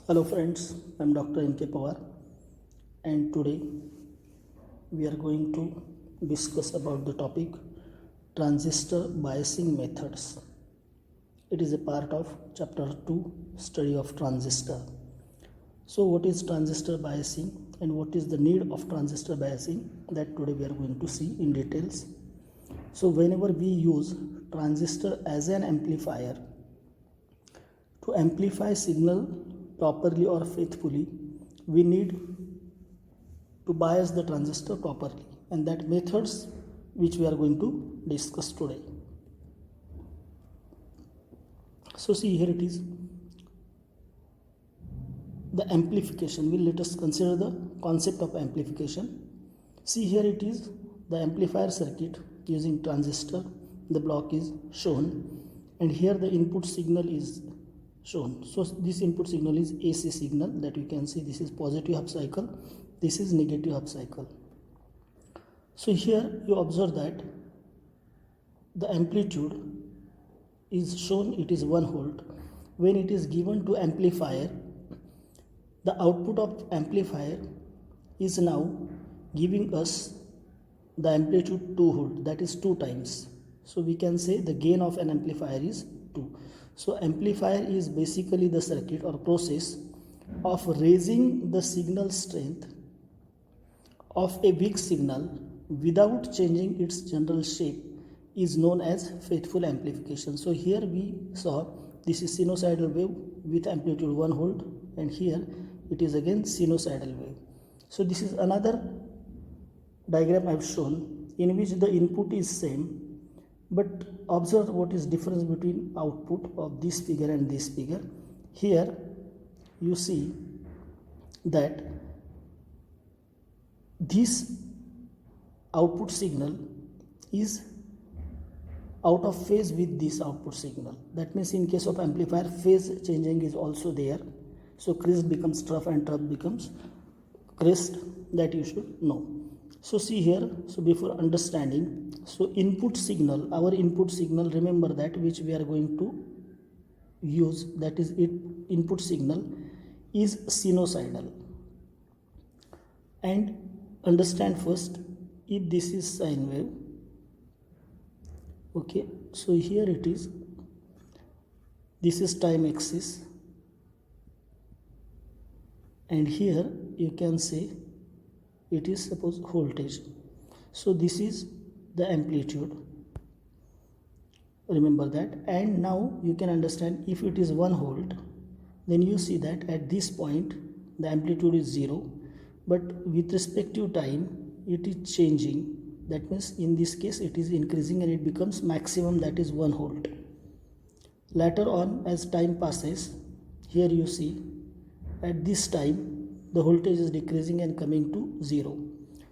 Hello friends, I'm Dr. M.K. Pawar and today we are going to discuss about the topic transistor biasing methods. It is a part of chapter 2 study of transistor. So what is transistor biasing and what is the need of transistor biasing, that today we are going to see in details. So whenever we use transistor as an amplifier to amplify signal properly or faithfully, we need to bias the transistor properly, and that methods which we are going to discuss today. So see, here it is, the amplification. Let us consider the concept of amplification. See, here it is the amplifier circuit using transistor. The block is shown and here the input signal is shown. So this input signal is AC signal, that you can see this is positive half cycle, this is negative half cycle. So here you observe that the amplitude is shown, it is 1 volt. When it is given to amplifier, the output of amplifier is now giving us the amplitude 2 volt, that is 2 times. So we can say the gain of an amplifier is 2. So amplifier is basically the circuit or process of raising the signal strength of a big signal without changing its general shape is known as faithful amplification. So here we saw this is sinusoidal wave with amplitude 1 volt and here it is again sinusoidal wave. So this is another diagram I have shown in which the input is same, but observe what is difference between output of this figure and this figure. Here you see that this output signal is out of phase with this output signal. That means in case of amplifier, phase changing is also there. So crest becomes trough and trough becomes crest, that you should know. So see here, so before understanding, so input signal, our input signal, remember that which we are going to use, that is it, input signal is sinusoidal. And understand first, if this is sine wave, okay, so here it is, this is time axis and here you can say it is suppose voltage. So this is the amplitude, remember that. And now you can understand, if it is 1 volt, then you see that at this point the amplitude is 0, but with respective time it is changing. That means in this case it is increasing and it becomes maximum, that is 1 volt. Later on, as time passes, here you see at this time the voltage is decreasing and coming to 0.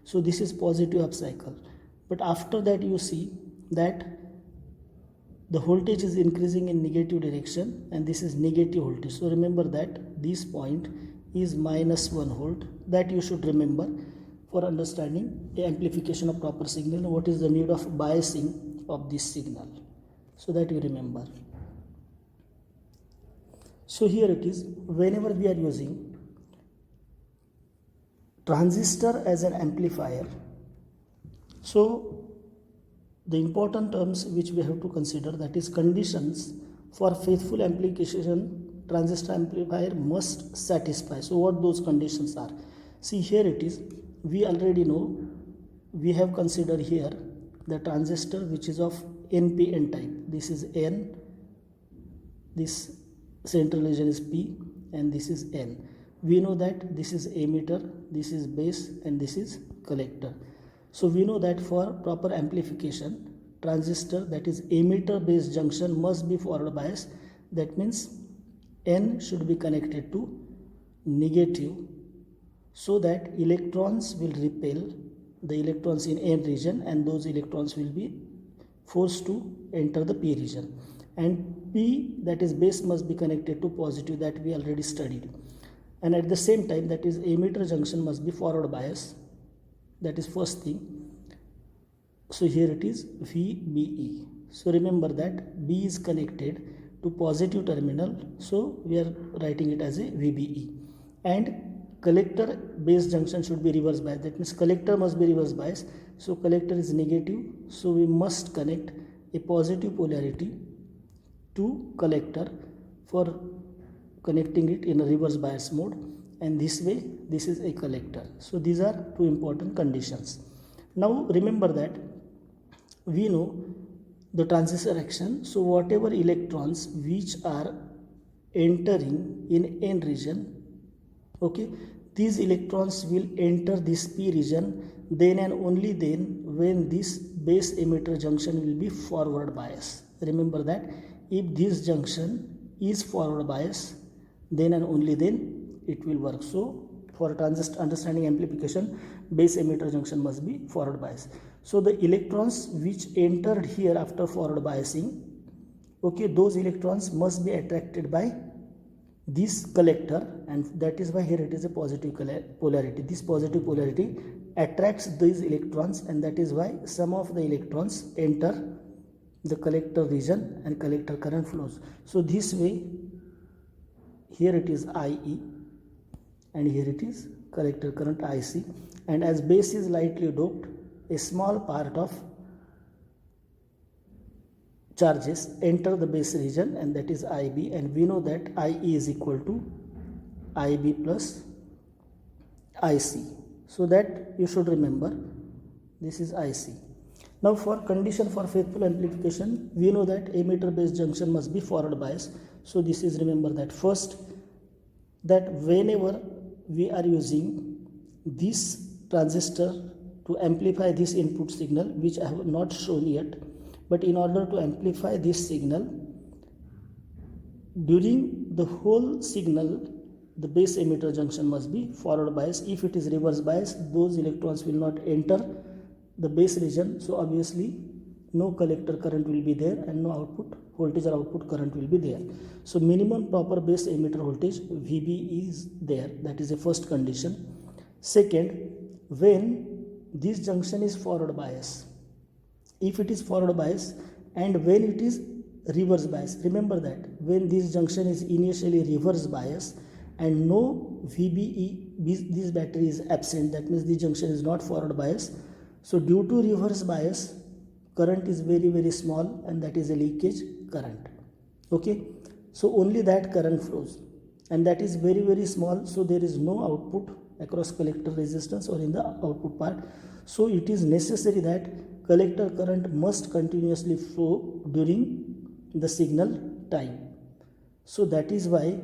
So this is positive half cycle. But after that you see that the voltage is increasing in negative direction and this is negative voltage. So remember that this point is minus 1 volt. That you should remember for understanding the amplification of proper signal. What is the need of biasing of this signal? So that you remember. So here it is, whenever we are using transistor as an amplifier, so the important terms which we have to consider, that is conditions for faithful amplification transistor amplifier must satisfy. So what those conditions are? See, here it is, we already know, we have considered here the transistor which is of NPN type. This is N, this central region is P and this is N. We know that this is emitter, this is base and this is collector. So we know that for proper amplification, transistor, that is emitter base junction, must be forward bias. That means N should be connected to negative, so that electrons will repel the electrons in N region and those electrons will be forced to enter the P region. And P, that is base, must be connected to positive, that we already studied. And at the same time, that is emitter junction must be forward bias, that is first thing. So here it is VBE. So remember that B is connected to positive terminal, so we are writing it as a VBE. And collector base junction should be reverse bias, that means collector must be reverse bias. So collector is negative, so we must connect a positive polarity to collector for connecting it in a reverse bias mode, and this way this is a collector. So these are two important conditions. Now remember that we know the transistor action, so whatever electrons which are entering in N region, okay, these electrons will enter this P region then and only then when this base emitter junction will be forward bias. Remember that if this junction is forward bias, then and only then it will work. So for transistor understanding amplification, base emitter junction must be forward bias. So the electrons which entered here after forward biasing, okay, those electrons must be attracted by this collector, and that is why here it is a positive polarity. This positive polarity attracts these electrons, and that is why some of the electrons enter the collector region and collector current flows. So this way here it is IE and here it is collector current IC, and as base is lightly doped, a small part of charges enter the base region, and that is IB, and we know that IE is equal to IB plus IC. So that you should remember, this is IC. Now for condition for faithful amplification, we know that emitter base junction must be forward bias. So this is, remember that first, that whenever we are using this transistor to amplify this input signal, which I have not shown yet, but in order to amplify this signal, during the whole signal the base emitter junction must be forward bias. If it is reverse bias, those electrons will not enter the base region, so obviously no collector current will be there and no output voltage or output current will be there. So minimum proper base emitter voltage VB is there, that is the first condition. Second, when this junction is forward bias, if it is forward bias and when it is reverse bias, remember that when this junction is initially reverse bias and no VBE, this battery is absent, that means the junction is not forward bias. So due to reverse bias, current is very small, and that is a leakage current. Okay, so only that current flows, and that is very small, so there is no output across collector resistance or in the output part. So it is necessary that collector current must continuously flow during the signal time. So that is why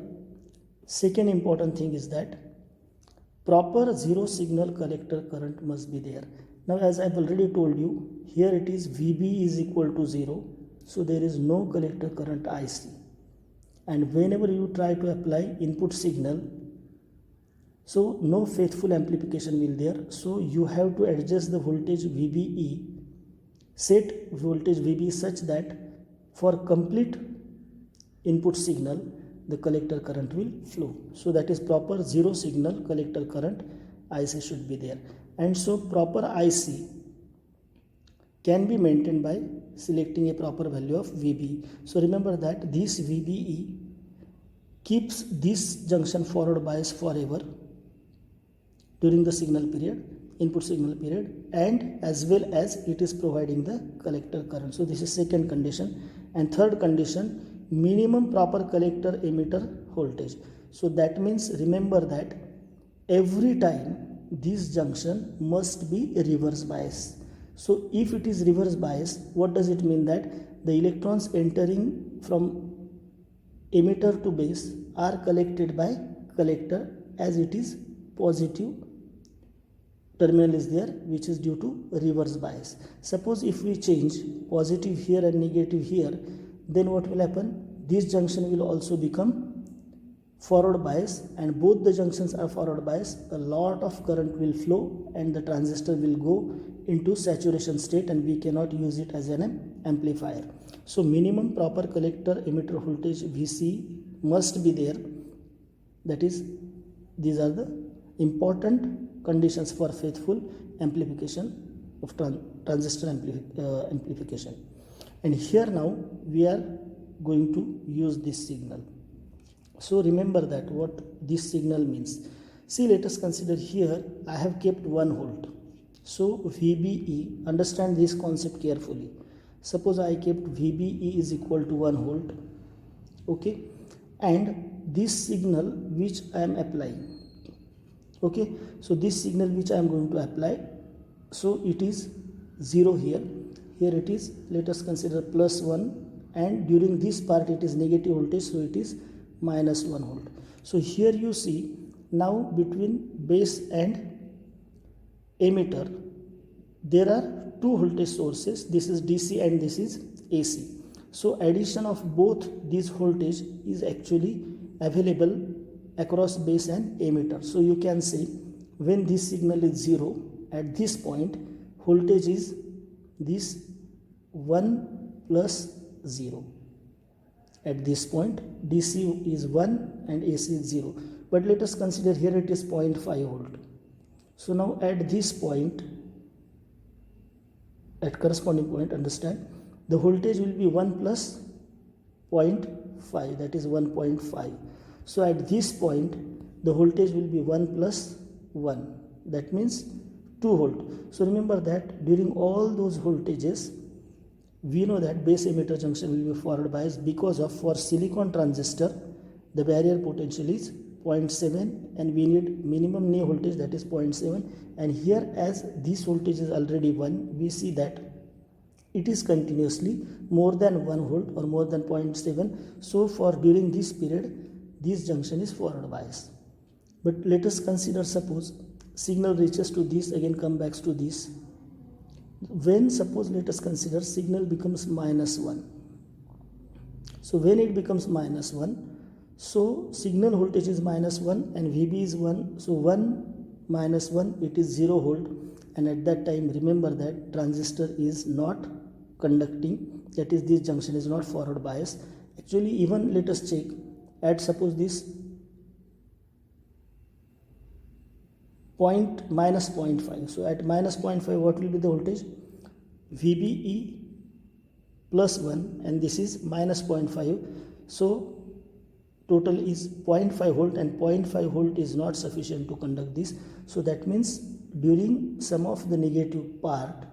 second important thing is that proper zero signal collector current must be there. Now as I have already told you, here it is VB is equal to 0, so there is no collector current IC, and whenever you try to apply input signal, so no faithful amplification will there. So you have to adjust the voltage VBE, set voltage VB such that for complete input signal the collector current will flow. So that is proper zero signal collector current IC should be there, and so proper IC can be maintained by selecting a proper value of VB. So remember that this VBE keeps this junction forward bias forever during the signal period, input signal period, and as well as it is providing the collector current. So this is second condition. And third condition, minimum proper collector emitter voltage. So that means remember that every time this junction must be reverse bias. So if it is reverse bias, what does it mean? That the electrons entering from emitter to base are collected by collector, as it is positive terminal is there, which is due to reverse bias. Suppose if we change positive here and negative here, then what will happen? This junction will also become forward bias, and both the junctions are forward bias. A lot of current will flow and the transistor will go into saturation state, and we cannot use it as an amplifier. So minimum proper collector emitter voltage VC must be there. That is, these are the important conditions for faithful amplification of transistor amplification. And here now we are going to use this signal. So remember that what this signal means. See, let us consider here I have kept 1 volt. So VBE, understand this concept carefully. Suppose I kept VBE is equal to 1 volt, okay, and this signal which I am applying, okay, so this signal which I am going to apply, so it is 0 here it is, let us consider plus 1, and during this part it is negative voltage, so it is minus 1 volt. So here you see, now between base and emitter there are 2 voltage sources, this is DC and this is AC. So addition of both these voltage is actually available across base and emitter. So you can say when this signal is 0, at this point voltage is this 1 plus 0. At this point DC is 1 and AC is 0. But let us consider here it is 0.5 volt. So now at this point, at corresponding point, understand, the voltage will be 1 plus 0.5, that is 1.5. So at this point the voltage will be 1 plus 1, that means 2 volt. So remember that during all those voltages we know that base emitter junction will be forward biased because of, for silicon transistor the barrier potential is 0.7 and we need minimum near voltage, that is 0.7, and here as this voltage is already 1, we see that it is continuously more than 1 volt or more than 0.7. So for during this period this junction is forward bias. But let us consider, suppose signal reaches to this, again come back to this, when suppose let us consider signal becomes minus 1. So when it becomes minus 1, so signal voltage is minus 1 and VB is 1, so 1 minus 1 it is 0 volt, and at that time remember that transistor is not conducting, that is this junction is not forward bias. Actually even let us check at suppose this point minus 0.5, so at minus 0.5 what will be the voltage? VBE plus 1 and this is minus 0.5, so total is 0.5 volt and 0.5 volt is not sufficient to conduct this. So that means during some of the negative part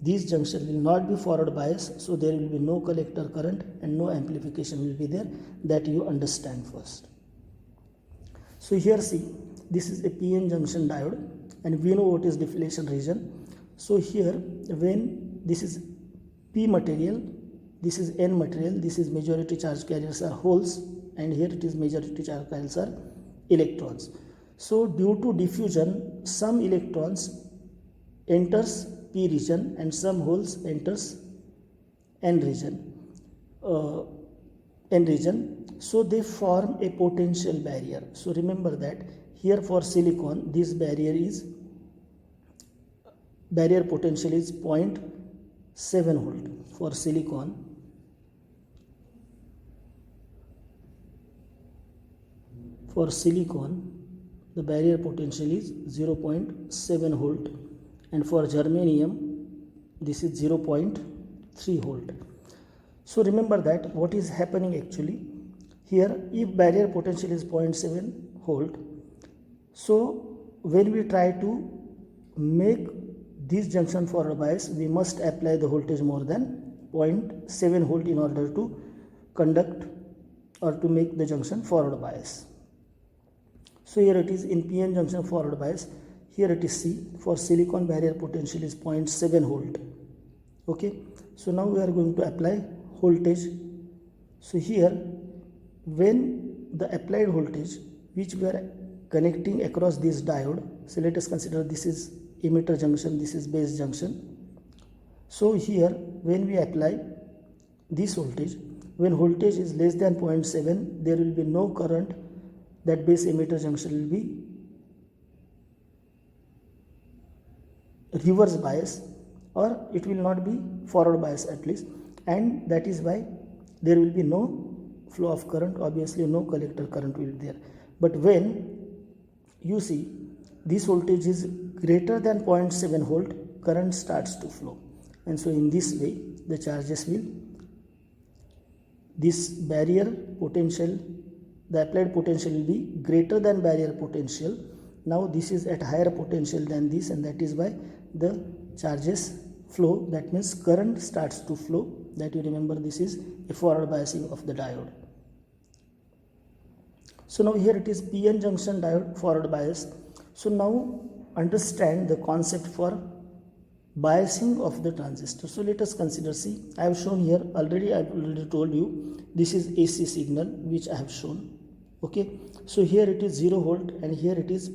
this junction will not be forward bias, so there will be no collector current and no amplification will be there, that you understand first. So here see, this is a PN junction diode and we know what is deflection region. So here when this is P material, this is N material, this is majority charge carriers are holes, and here it is majority charge carriers are electrons. So due to diffusion some electrons enters P region and some holes enters N region. So they form a potential barrier. So remember that here for silicon this barrier potential is 0.7 volt for silicon. For silicon the barrier potential is 0.7 volt and for germanium this is 0.3 volt. So remember that what is happening actually here, if barrier potential is 0.7 volt, so when we try to make this junction forward bias we must apply the voltage more than 0.7 volt in order to conduct or to make the junction forward bias. So here it is in PN junction forward bias, here it is C, for silicon barrier potential is 0.7 volt. Okay, so now we are going to apply voltage. So here when the applied voltage which we are connecting across this diode, so let us consider this is emitter junction, this is base junction. So here when we apply this voltage, when voltage is less than 0.7 there will be no current, that base emitter junction will be reverse bias or it will not be forward bias at least, and that is why there will be no flow of current, obviously no collector current will be there. But when you see this voltage is greater than 0.7 volt, current starts to flow, and so in this way the charges will this barrier potential, the applied potential will be greater than barrier potential. Now this is at higher potential than this, and that is why the charges flow, that means current starts to flow. That you remember, this is a forward biasing of the diode. So now here it is PN junction diode forward bias. So now understand the concept for biasing of the transistor. So let us consider, see, I have shown here already, I have already told you, this is AC signal which I have shown. Okay, so here it is 0 volt and here it is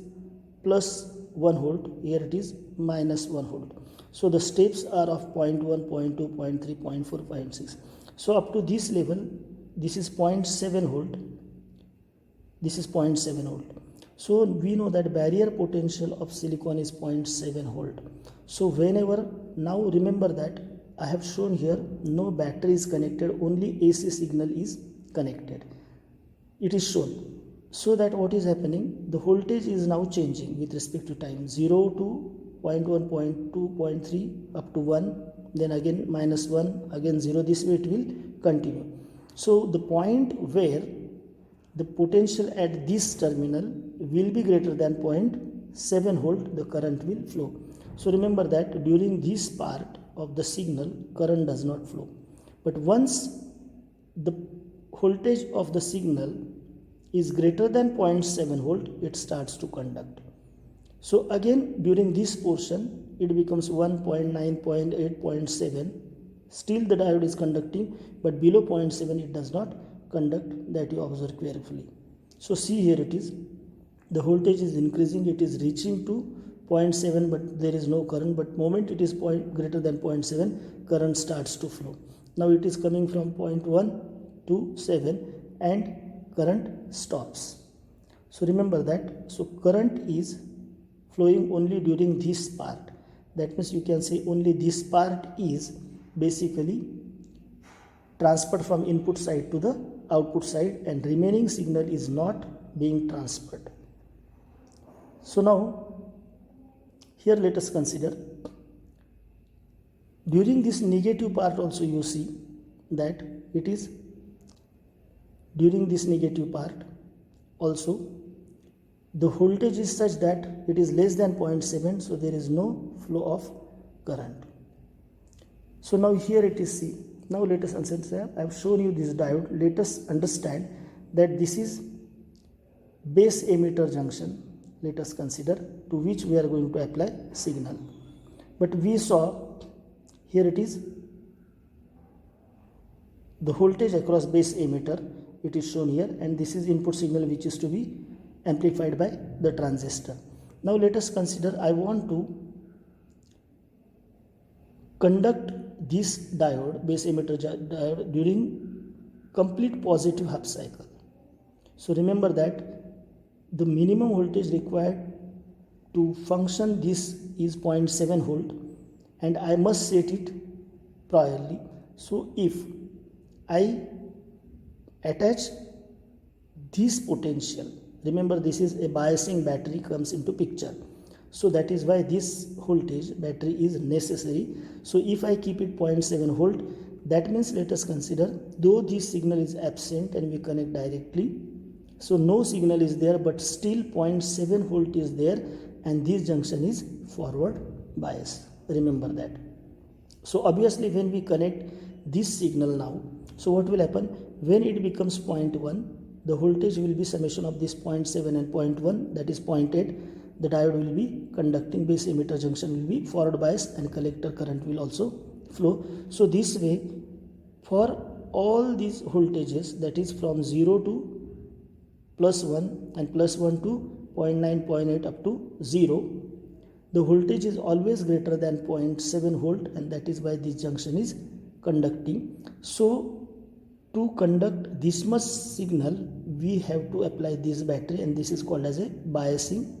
plus 1 volt, here it is minus 1 volt. So the steps are of 0.1, 0.2, 0.3, 0.4, 0.6. So up to this level, this is 0.7 volt, this is 0.7 volt. So we know that barrier potential of silicon is 0.7 volt. So whenever, now remember that I have shown here no battery is connected, only AC signal is connected. It is shown. So that what is happening, the voltage is now changing with respect to time, 0 to 0.1, 0.2, 0.3 up to 1, then again minus 1, again 0, this way it will continue. So the point where the potential at this terminal will be greater than 0.7 volt, the current will flow. So remember that during this part of the signal, current does not flow. But once the voltage of the signal is greater than 0.7 volt, it starts to conduct. So again during this portion, it becomes 1.9, 0.8, 0.7. Still the diode is conducting, but below 0.7 it does not conduct, that you observe carefully. So see, here it is, the voltage is increasing, it is reaching to 0.7, but there is no current, but moment it is greater than 0.7, current starts to flow. Now it is coming from 0.1 to 7 and current stops. So remember that, so current is flowing only during this part. That means you can say only this part is basically transferred from input side to the output side, and remaining signal is not being transferred. So now here let us consider, during this negative part also you see that it is, during this negative part also the voltage is such that it is less than 0.7, so there is no flow of current. So now here it is, see, now let us understand, I have shown you this diode. Let us understand that this is base emitter junction, let us consider, to which we are going to apply signal. But we saw here it is the voltage across base emitter, it is shown here, and this is input signal which is to be amplified by the transistor. Now let us consider, I want to conduct this diode, base emitter diode, during complete positive half cycle. So remember that the minimum voltage required to function this is 0.7 volt, and I must set it priorly. So if I attach this potential, remember this is a biasing battery comes into picture, so that is why this voltage battery is necessary. So if I keep it 0.7 volt, that means let us consider, though this signal is absent and we connect directly, so no signal is there, but still 0.7 volt is there, and this junction is forward bias, remember that. So obviously when we connect this signal now, so what will happen, when it becomes 0.1, the voltage will be summation of this 0.7 and 0.1, that is 0.8. The diode will be conducting, base emitter junction will be forward bias, and collector current will also flow. So this way, for all these voltages, that is from 0 to plus 1 and plus 1 to 0.9, 0.8 up to 0, the voltage is always greater than 0.7 volt, and that is why this junction is conducting. So to conduct this much signal, we have to apply this battery, and this is called as a biasing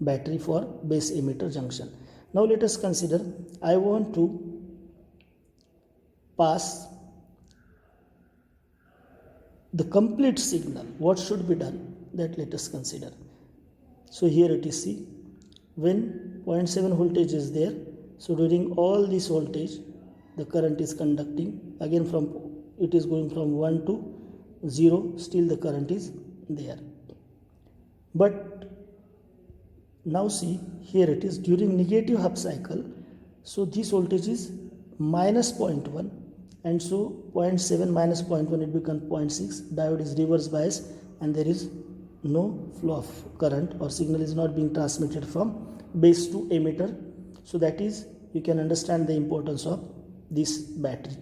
battery for base emitter junction. Now let us consider, I want to pass the complete signal. What should be done? That let us consider. So here it is, see, when 0.7 voltage is there, so during all this voltage the current is conducting again from it is going from 1 to 0, still the current is there. But now see, here it is during negative half cycle, so this voltage is minus 0.1, and so 0.7 minus 0.1 it becomes 0.6. Diode is reverse bias and there is no flow of current or signal is not being transmitted from base to emitter. So that is, you can understand the importance of this battery.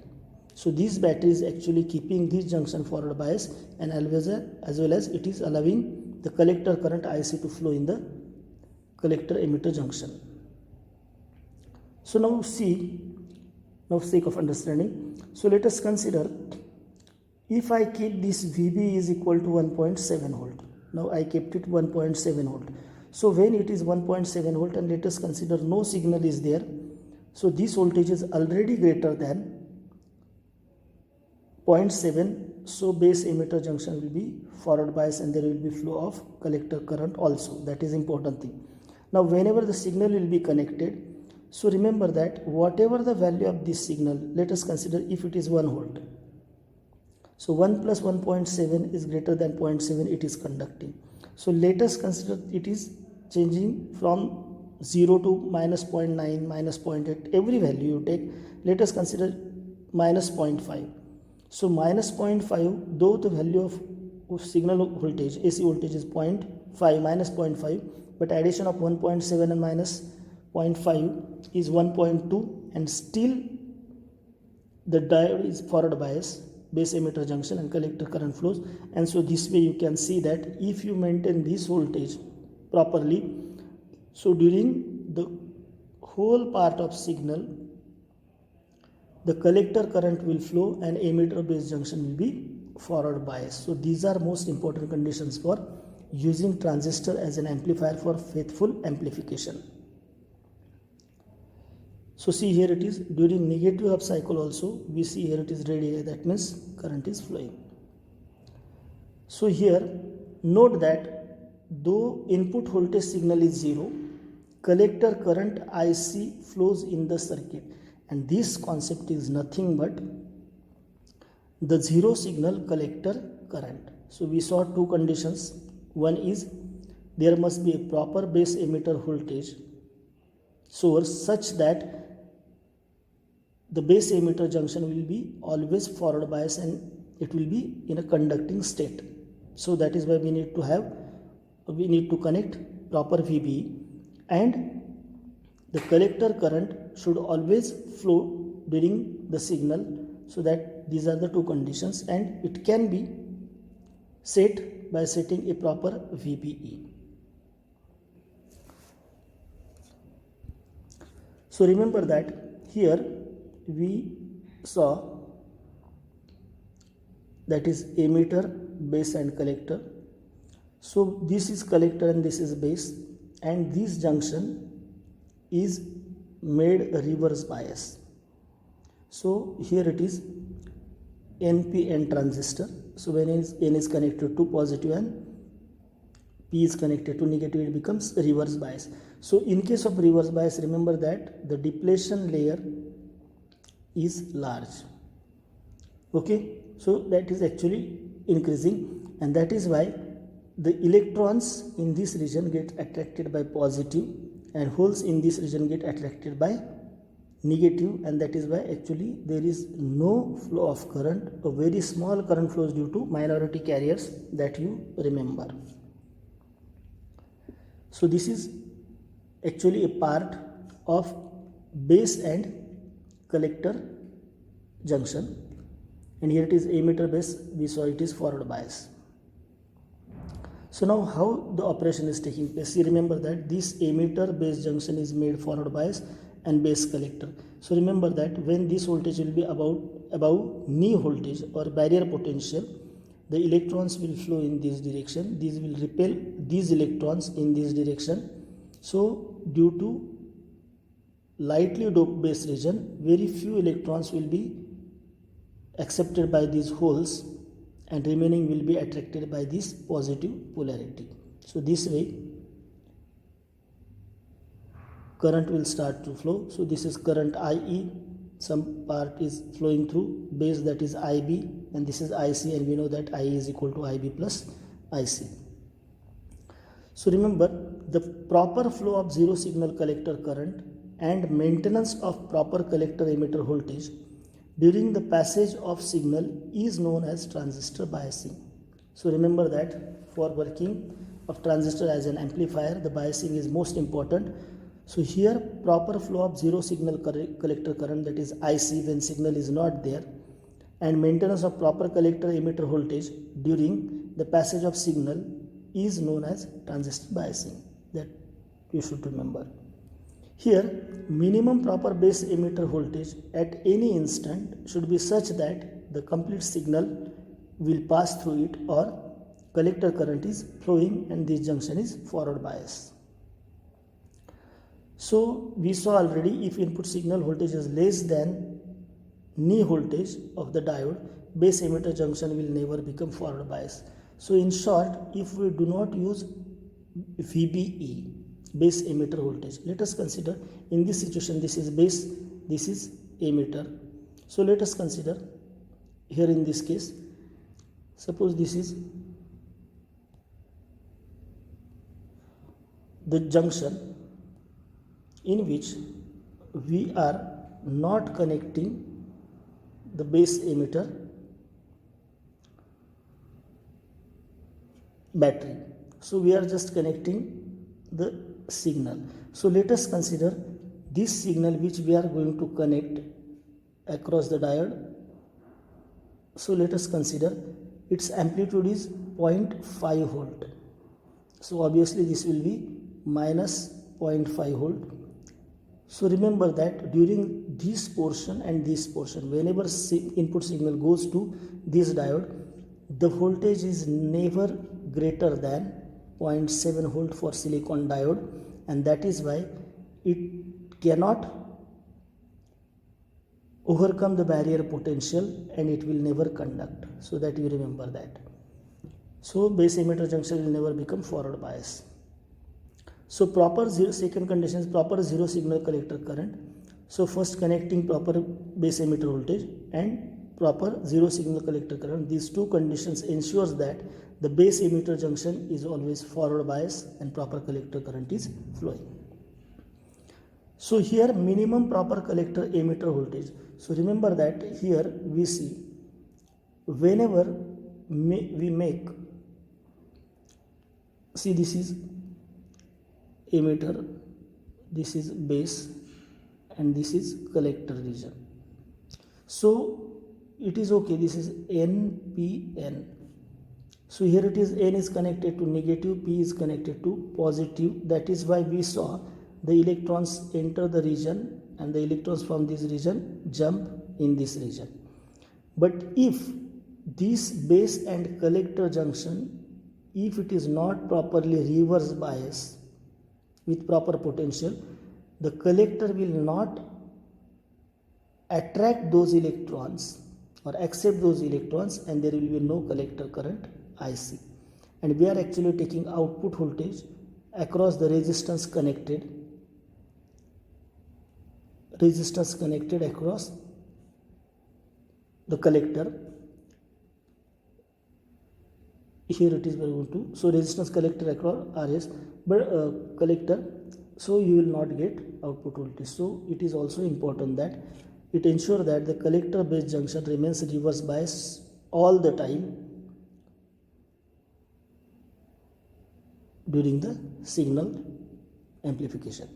So this battery is actually keeping this junction forward bias, and as well as it is allowing the collector current IC to flow in the collector emitter junction. So now see, now for sake of understanding, so let us consider if I keep this VB is equal to 1.7 volt. Now I kept it 1.7 volt. So when it is 1.7 volt, and let us consider no signal is there, so this voltage is already greater than 0.7, so base emitter junction will be forward bias and there will be flow of collector current also. That is important thing. Now whenever the signal will be connected, so remember that whatever the value of this signal, let us consider if it is 1 volt. So 1 plus 1.7 is greater than 0.7, it is conducting. So let us consider it is changing from 0 to minus 0.9, minus 0.8, every value you take. Let us consider minus 0.5. So minus 0.5, though the value of signal voltage, AC voltage is 0.5, minus 0.5, but addition of 1.7 and minus 0.5 is 1.2, and still the diode is forward bias, base emitter junction and collector current flows. And so this way you can see that if you maintain this voltage properly, so during the whole part of signal, the collector current will flow and emitter base junction will be forward bias. So these are most important conditions for using transistor as an amplifier for faithful amplification. So see, here it is during negative half cycle also, we see here it is ready, that means current is flowing. So here note that though input voltage signal is 0, collector current IC flows in the circuit, and this concept is nothing but the zero signal collector current. So we saw two conditions. One is there must be a proper base emitter voltage source such that the base emitter junction will be always forward bias and it will be in a conducting state. So that is why we need to connect proper VB, and the collector current should always flow during the signal. So that these are the two conditions, and it can be set by setting a proper VBE. So remember that here we saw that is emitter, base and collector. So this is collector and this is base, and this junction is made reverse bias. So here it is NPN transistor. So when N is connected to positive and P is connected to negative, it becomes reverse bias. So in case of reverse bias, remember that the depletion layer is large. Okay, so that is actually increasing, and that is why the electrons in this region get attracted by positive and holes in this region get attracted by negative, and that is why actually there is no flow of current. A very small current flows due to minority carriers, that you remember. So this is actually a part of base and collector junction, and here it is emitter base, we saw it is forward bias. So now how the operation is taking place? You remember that this emitter base junction is made forward bias and base collector. So remember that when this voltage will be above knee voltage or barrier potential, the electrons will flow in this direction. These will repel these electrons in this direction. So due to lightly doped base region, very few electrons will be accepted by these holes and remaining will be attracted by this positive polarity. So this way current will start to flow. So this is current IE, some part is flowing through base, that is IB, and this is IC, and we know that IE is equal to IB plus IC. So remember, the proper flow of zero signal collector current and maintenance of proper collector emitter voltage during the passage of signal is known as transistor biasing. So remember that for working of transistor as an amplifier, the biasing is most important. So here proper flow of zero signal collector current, that is IC, when signal is not there, and maintenance of proper collector emitter voltage during the passage of signal is known as transistor biasing. That you should remember. Here minimum proper base emitter voltage at any instant should be such that the complete signal will pass through it, or collector current is flowing and this junction is forward bias. So we saw already, if input signal voltage is less than knee voltage of the diode, base emitter junction will never become forward bias. So in short, if we do not use VBE, base emitter voltage, let us consider in this situation, this is base, this is emitter. So let us consider here in this case, suppose this is the junction in which we are not connecting the base emitter battery. So we are just connecting the signal. So let us consider this signal which we are going to connect across the diode. So let us consider its amplitude is 0.5 volt. So obviously this will be minus 0.5 volt. So remember that during this portion and this portion, whenever input signal goes to this diode, the voltage is never greater than 0.7 volt for silicon diode, and that is why it cannot overcome the barrier potential and it will never conduct. So that you remember that. So base emitter junction will never become forward bias. So proper zero, second condition is proper zero signal collector current. So first connecting proper base emitter voltage and proper zero signal collector current. These two conditions ensures that the base emitter junction is always forward bias and proper collector current is flowing. So here minimum proper collector emitter voltage. So remember that here we see whenever we make, see this is emitter, this is base, and this is collector region. So it is okay, this is NPN. So here it is, N is connected to negative, P is connected to positive. That is why we saw the electrons enter the region and the electrons from this region jump in this region. But if this base and collector junction, if it is not properly reverse bias with proper potential, the collector will not attract those electrons or accept those electrons, and there will be no collector current IC. And we are actually taking output voltage across the resistance connected across the collector. Here it is going to, so resistance collector across RS, but collector, so you will not get output voltage. So it is also important that it ensures that the collector base junction remains reverse bias all the time during the signal amplification.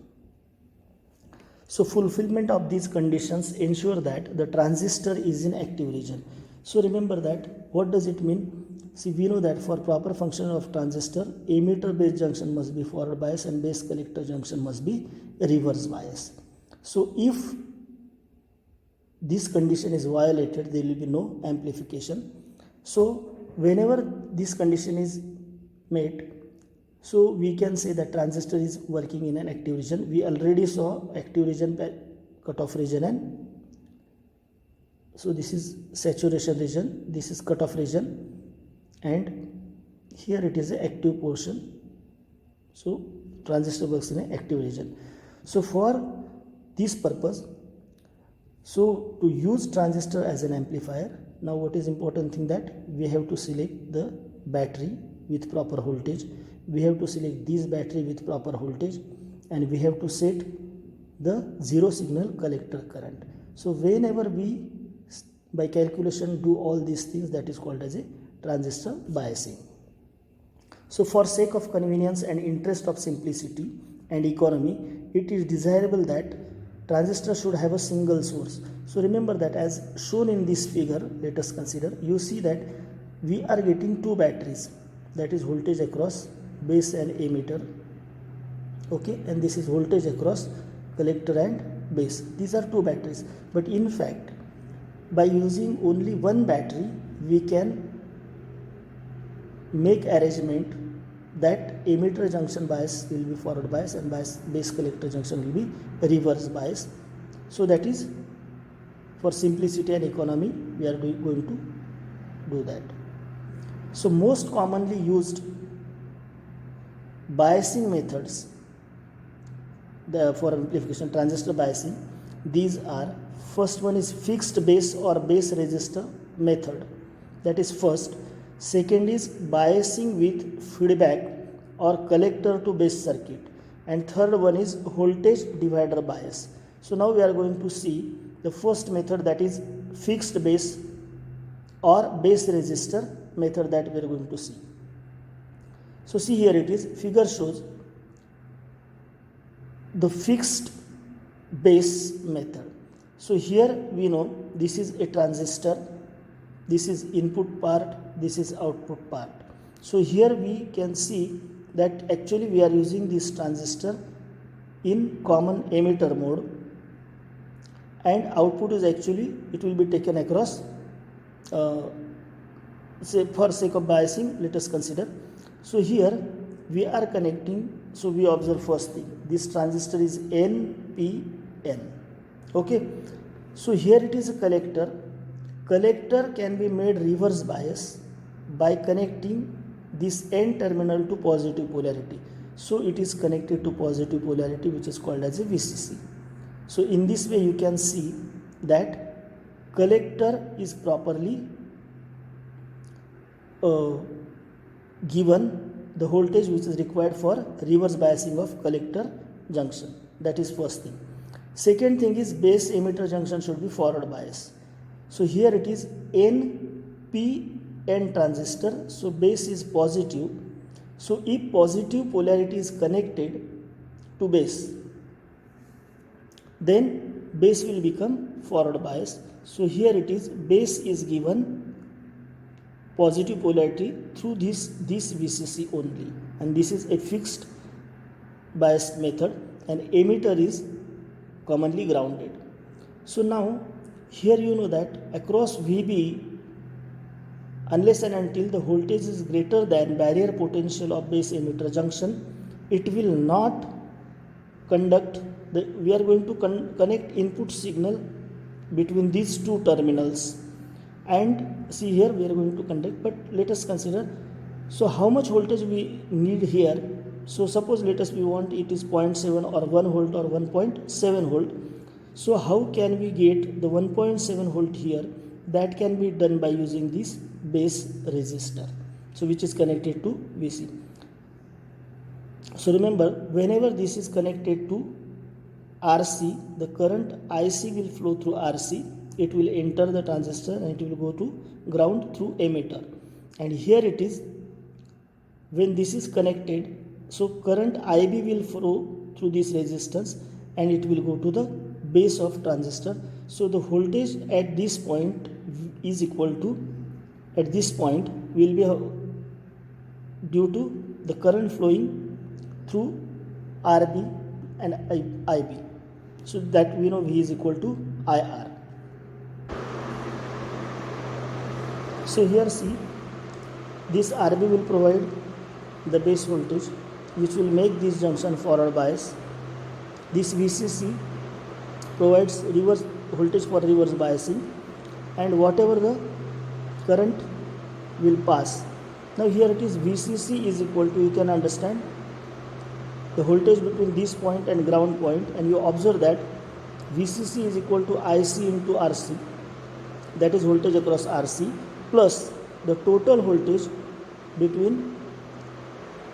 So fulfillment of these conditions ensure that the transistor is in active region. So remember that, what does it mean? See, we know that for proper function of transistor, emitter base junction must be forward bias and base collector junction must be reverse bias. So if this condition is violated, there will be no amplification. So whenever this condition is met, so we can say that transistor is working in an active region. We already saw active region, cutoff region, and so this is saturation region, this is cutoff region, and here it is an active portion. So transistor works in an active region. So for this purpose, So to use transistor as an amplifier, now what is important thing that we have to select the battery with proper voltage, we have to select this battery with proper voltage, and we have to set the zero signal collector current. So whenever we by calculation do all these things, that is called as a transistor biasing. So for sake of convenience and interest of simplicity and economy, it is desirable that transistor should have a single source. So remember that as shown in this figure, let us consider, you see that we are getting two batteries, that is voltage across base and emitter, okay, and this is voltage across collector and base. These are two batteries, but in fact by using only one battery we can make arrangement that emitter junction bias will be forward bias and base collector junction will be reverse bias. So that is for simplicity and economy we are going to do that. So most commonly used biasing methods for amplification, transistor biasing, these are, first one is fixed base or base resistor method, that is first. Second is biasing with feedback or collector to base circuit, and third one is voltage divider bias. So now we are going to see the first method, that is fixed base or base resistor method, that we are going to see. So see, here it is, figure shows the fixed base method. So here we know this is a transistor, this is input part, this is output part. So here we can see that actually we are using this transistor in common emitter mode, and output is actually, it will be taken across, say for sake of biasing, let us consider. So here we are connecting, so we observe first thing, this transistor is NPN, okay. So here it is a collector. Collector can be made reverse bias by connecting this N terminal to positive polarity. So it is connected to positive polarity, which is called as a VCC. So in this way you can see that collector is properly given the voltage which is required for reverse biasing of collector junction. That is first thing. Second thing is base emitter junction should be forward bias. So here it is NPN transistor, so base is positive. So if positive polarity is connected to base, then base will become forward bias. So here it is, base is given positive polarity through this VCC only, and this is a fixed bias method, and emitter is commonly grounded. So now here you know that across VB, unless and until the voltage is greater than barrier potential of base emitter junction, it will not conduct we are going to connect input signal between these two terminals, and see here we are going to conduct, but let us consider, so how much voltage we need here. So suppose let us we want it is 0.7 or 1 volt or 1.7 volt. So how can we get the 1.7 volt here? That can be done by using this base resistor, so which is connected to VC. So remember, whenever this is connected to RC, the current IC will flow through RC, it will enter the transistor and it will go to ground through emitter. And here it is, when this is connected, so current IB will flow through this resistance and it will go to the base of transistor. So the voltage at this point is equal to, at this point will be due to the current flowing through RB and IB. So that we know V is equal to IR. So here see, this RB will provide the base voltage which will make this junction forward bias. This VCC provides reverse voltage for reverse biasing, and whatever the current will pass. Now here it is, VCC is equal to, you can understand, the voltage between this point and ground point, and you observe that VCC is equal to IC into RC, that is voltage across RC, plus the total voltage between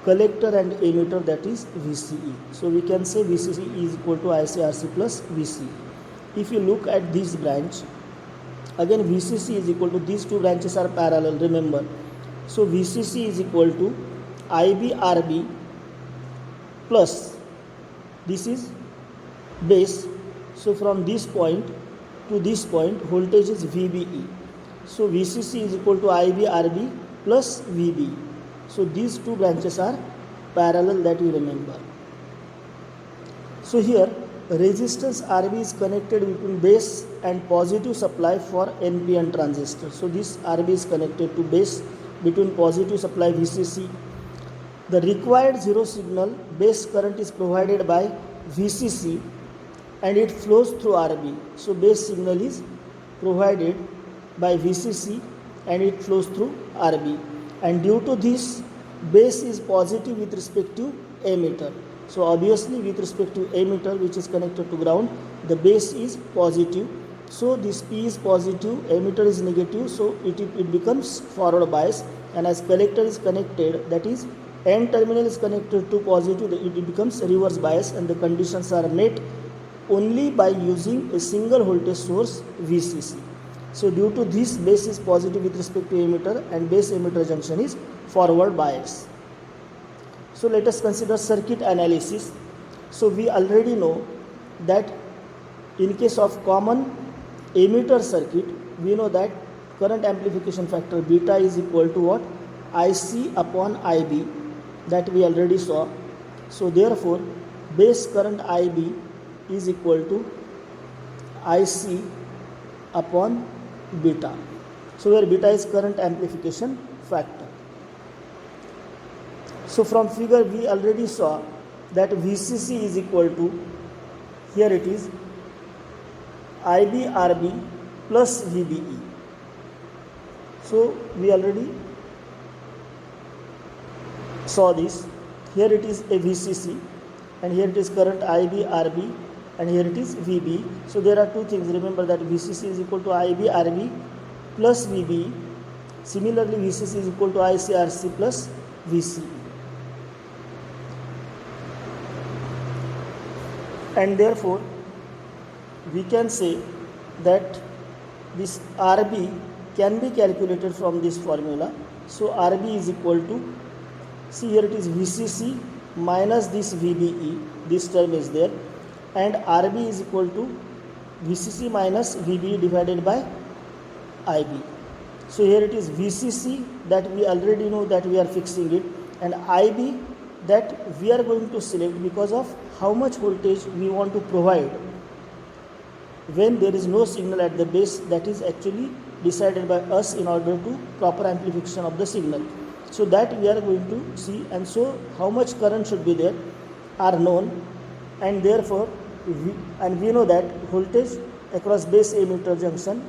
collector and emitter, that is VCE. So we can say VCC is equal to ICRC plus VCE. If you look at this branch, again VCC is equal to, these two branches are parallel, remember. So VCC is equal to IBRB plus, this is base. So from this point to this point voltage is VBE. So VCC is equal to IBRB plus VBE. So these two branches are parallel, that you remember. So here resistance RB is connected between base and positive supply for NPN transistor. So this RB is connected to base between positive supply VCC. The required zero signal base current is provided by VCC and it flows through RB. So base signal is provided by VCC and it flows through RB. And due to this, base is positive with respect to emitter. So obviously with respect to emitter, which is connected to ground, the base is positive. So this P is positive, emitter is negative, so it becomes forward bias. And as collector is connected, that is N terminal is connected to positive, it becomes reverse bias, and the conditions are met only by using a single voltage source VCC. So due to this, base is positive with respect to emitter and base emitter junction is forward bias. So let us consider circuit analysis. So we already know that in case of common emitter circuit, we know that current amplification factor beta is equal to what? IC upon IB, that we already saw. So therefore base current IB is equal to IC upon beta. So where beta is current amplification factor. So from figure we already saw that VCC is equal to, here it is, IBRB plus VBE. So we already saw this. Here it is a VCC and here it is current IBRB and here it is VB. So there are two things. Remember that VCC is equal to IBRB plus VB. Similarly, VCC is equal to ICRC plus VC. And therefore, we can say that this RB can be calculated from this formula. So RB is equal to, see here it is VCC minus this VBE, this term is there, and RB is equal to VCC minus VBE divided by IB. So here it is VCC, that we already know that we are fixing it, and IB that we are going to select because of how much voltage we want to provide when there is no signal at the base, that is actually decided by us in order to proper amplification of the signal. So that we are going to see, and so how much current should be there are known, and therefore we know that voltage across base emitter junction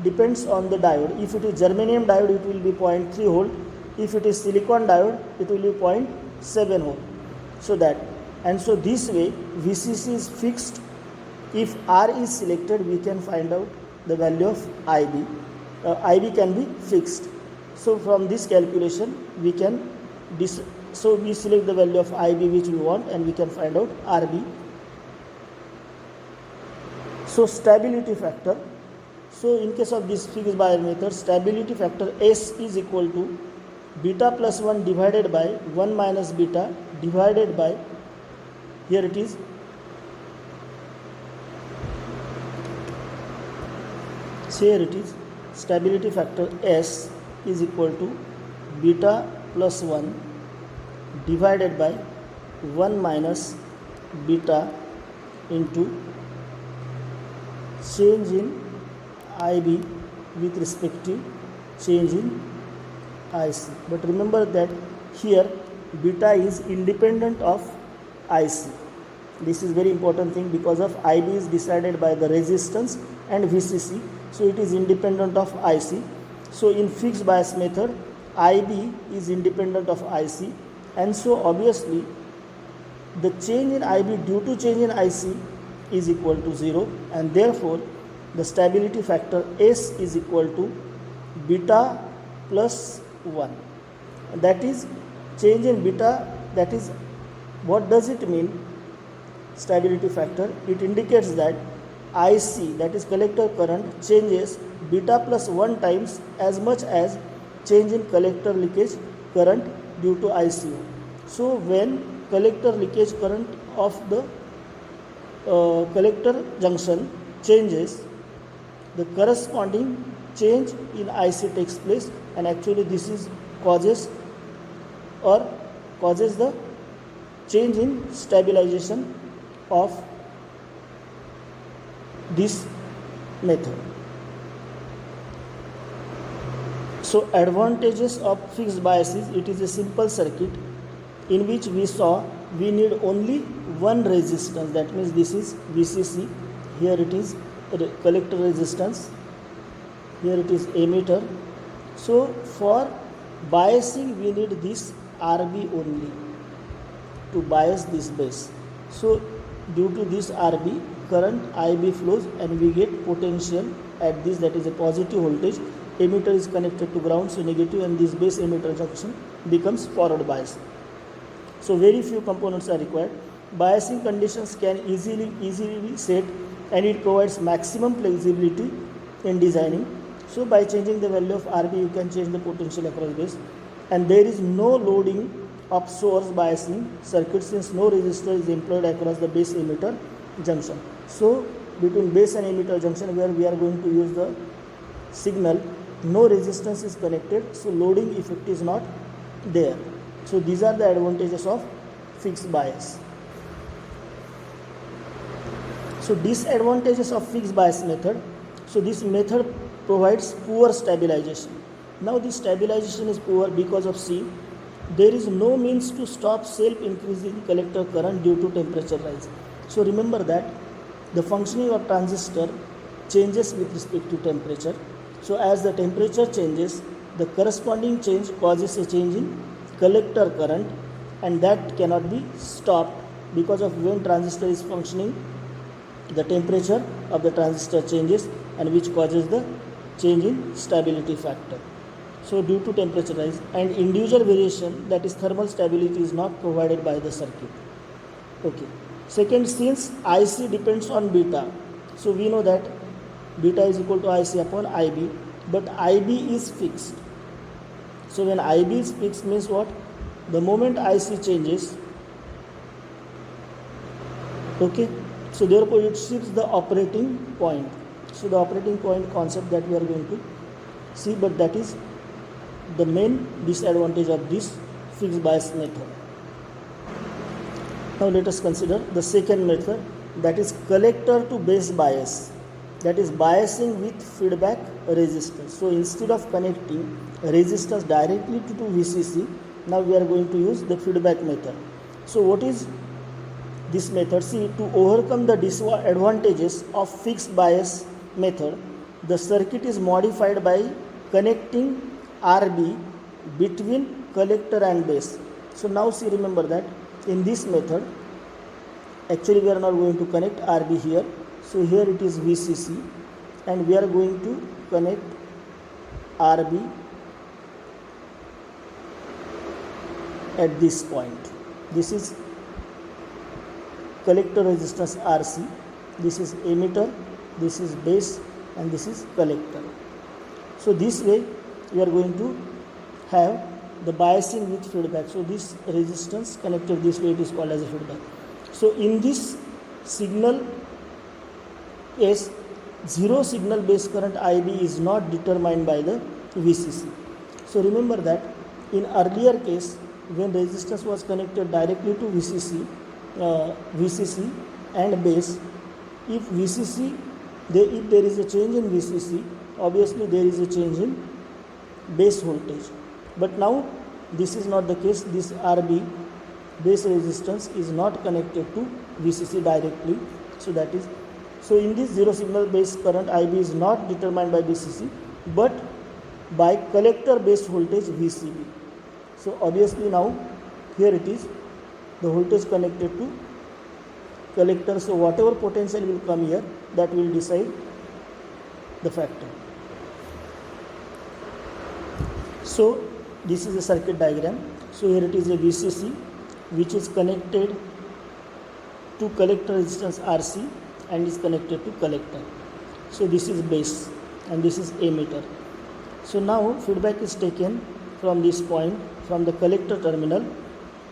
depends on the diode. If it is germanium diode, it will be 0.3 volt. If it is silicon diode, it will be 0.7 volt. So that, and so this way VCC is fixed. If R is selected, we can find out the value of IB. IB can be fixed. So from this calculation we can so we select the value of IB which we want, and we can find out RB. So stability factor. So in case of this fixed bias method, stability factor S is equal to beta plus 1 divided by 1 minus beta divided by, here it is, here it is, stability factor S is equal to beta plus 1 divided by 1 minus beta into change in IB with respect to change in IC. But remember that here beta is independent of IC. This is very important thing, because of IB is decided by the resistance and VCC, so it is independent of IC. So in fixed bias method, IB is independent of IC, and so obviously the change in IB due to change in IC is equal to 0, and therefore the stability factor S is equal to beta plus 1. That is change in beta. That is, what does it mean? Stability factor, it indicates that IC, that is collector current, changes beta plus 1 times as much as change in collector leakage current due to ICO. So when collector leakage current of the collector junction changes, the corresponding change in IC takes place, and actually this is causes the change in stabilization of this method. So advantages of fixed biases: it is a simple circuit in which we saw we need only one resistance, that means this is VCC, here it is collector resistance, here it is emitter. So for biasing we need this RB only to bias this base. So due to this RB, current IB flows and we get potential at this, that is a positive voltage. Emitter is connected to ground, so negative, and this base emitter junction becomes forward bias. So very few components are required. Biasing conditions can easily be set, and it provides maximum flexibility in designing. So by changing the value of RB, you can change the potential across base, and there is no loading of source biasing circuit since no resistor is employed across the base emitter junction. So between base and emitter junction, where we are going to use the signal, no resistance is connected, so loading effect is not there. So these are the advantages of fixed bias. So disadvantages of fixed bias method: so this method provides poor stabilization. Now this stabilization is poor because of C, there is no means to stop self increasing collector current due to temperature rise. So remember that the functioning of transistor changes with respect to temperature. So as the temperature changes, the corresponding change causes a change in collector current, and that cannot be stopped because of when transistor is functioning, the temperature of the transistor changes, and which causes the change in stability factor. So due to temperature rise and individual variation, that is thermal stability, is not provided by the circuit. Okay. Second, since IC depends on beta, so we know that beta is equal to IC upon IB, but IB is fixed. So when IB is fixed means what? The moment IC changes, okay, so therefore it shifts the operating point. So the operating point concept that we are going to see, but that is the main disadvantage of this fixed bias method. Now let us consider the second method, that is collector to base bias, that is biasing with feedback resistance. So instead of connecting resistance directly to VCC, now we are going to use the feedback method. So what is this method? See, to overcome the disadvantages of fixed bias method, the circuit is modified by connecting RB between collector and base. So now see, remember that in this method, actually we are not going to connect RB here. So here it is VCC, and we are going to connect RB at this point. This is collector resistance RC, this is emitter, this is base, and this is collector. So this way we are going to have the biasing with feedback. So this resistance connected this way, it is called as a feedback. So in this signal S, zero signal base current IB is not determined by the VCC. So remember that in earlier case, when resistance was connected directly to VCC and base, if there is a change in VCC, obviously there is a change in base voltage. But now this is not the case. This RB base resistance is not connected to VCC directly. So in this zero signal base current IB is not determined by VCC, but by collector base voltage VCB. So obviously now here it is, the voltage connected to collector. So whatever potential will come here, that will decide the factor. So this is a circuit diagram. So here it is a VCC which is connected to collector resistance RC and is connected to collector. So this is base and this is ammeter. So now feedback is taken from this point, from the collector terminal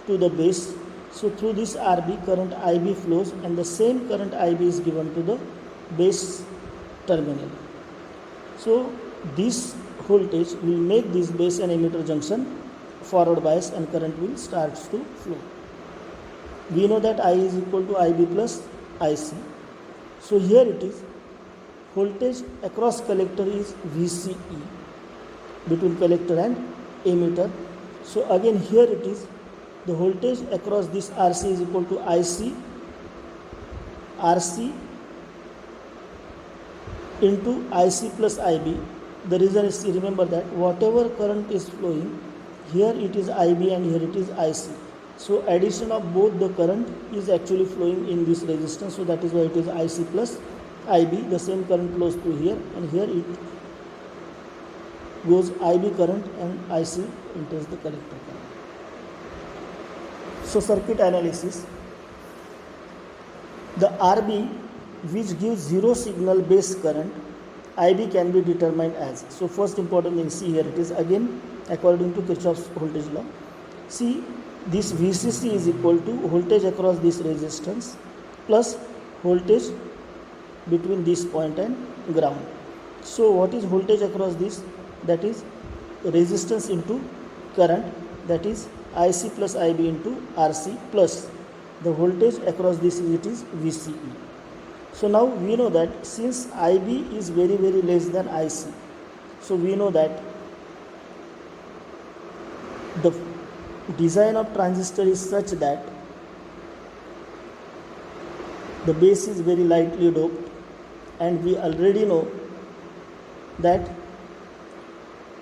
to the base. So through this RB, current IB flows, and the same current IB is given to the base terminal. So this voltage will make this base and emitter junction forward bias, and current will start to flow. We know that I is equal to IB plus IC. So here it is, voltage across collector is VCE, between collector and emitter. So again here it is, the voltage across this RC is equal to IC RC into IC plus IB. The reason is, remember that whatever current is flowing, here it is IB and here it is IC. So addition of both the current is actually flowing in this resistance. So that is why it is IC plus IB. The same current flows through here, and here it goes IB current and IC enters the collector current. So circuit analysis. The RB which gives zero signal base current, IB can be determined as. So first important thing, see here it is again according to Kirchhoff's voltage law. See, this VCC is equal to voltage across this resistance plus voltage between this point and ground. So what is voltage across this? That is resistance into current, that is IC plus IB into RC, plus the voltage across this is, it is VCE. So now we know that since IB is very less than IC, so we know that the design of transistor is such that the base is very lightly doped, and we already know that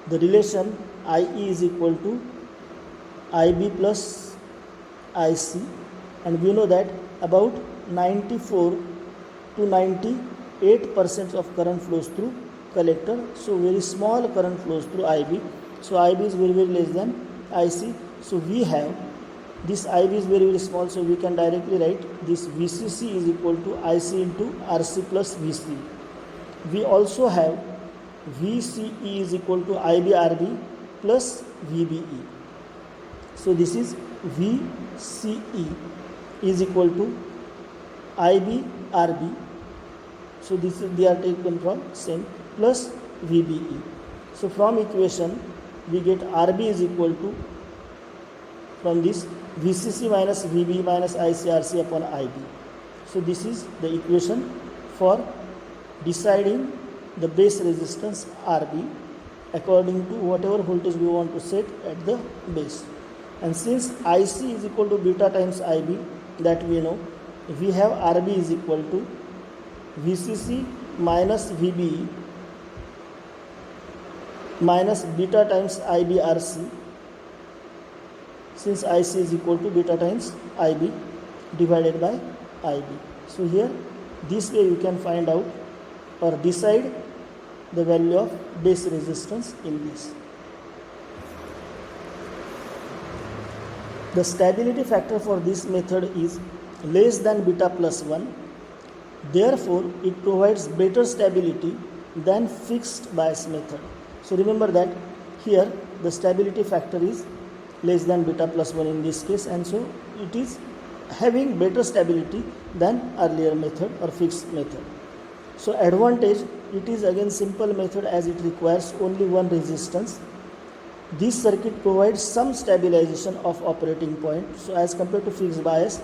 the relation IE is equal to IB plus IC, and we know that about 94 to 98% of current flows through collector. So very small current flows through IB. So IB is very less than IC. So we have this IB is very small, so we can directly write this VCC is equal to IC into RC plus VCE. We also have VCE is equal to IB RB plus VBE. So this is VCE is equal to IB RB. So this is, they are taken from same, plus VBE. So from equation we get RB is equal to, from this, VCC minus VB minus ICRC upon IB. So this is the equation for deciding the base resistance RB according to whatever voltage we want to set at the base. And since IC is equal to beta times IB, that we know, we have RB is equal to VCC minus VBE minus beta times IBRC, since IC is equal to beta times IB divided by IB. So here, this way you can find out or decide the value of base resistance in this. The stability factor for this method is less than beta plus 1. Therefore, it provides better stability than fixed bias method. So remember that here the stability factor is less than beta plus 1 in this case, and so it is having better stability than earlier method or fixed method. So advantage, it is again simple method as it requires only one resistance. This circuit provides some stabilization of operating point. So as compared to fixed bias,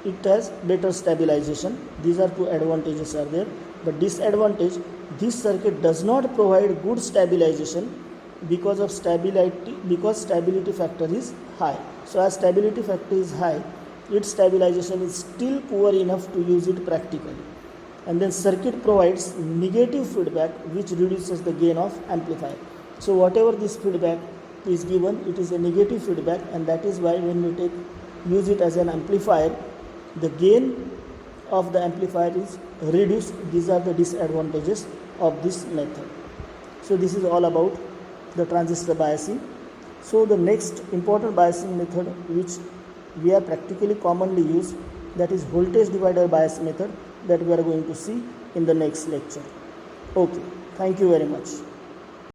it has better stabilization. These are two advantages are there. But disadvantage, this circuit does not provide good stabilization because of stability factor is high. So as stability factor is high, its stabilization is still poor enough to use it practically. And then circuit provides negative feedback which reduces the gain of amplifier. So whatever this feedback is given, it is a negative feedback, and that is why when we use it as an amplifier, the gain of the amplifier is reduced. These are the disadvantages of this method. So this is all about the transistor biasing. So the next important biasing method which we are practically commonly use, that is voltage divider bias method, that we are going to see in the next lecture. Okay, thank you very much.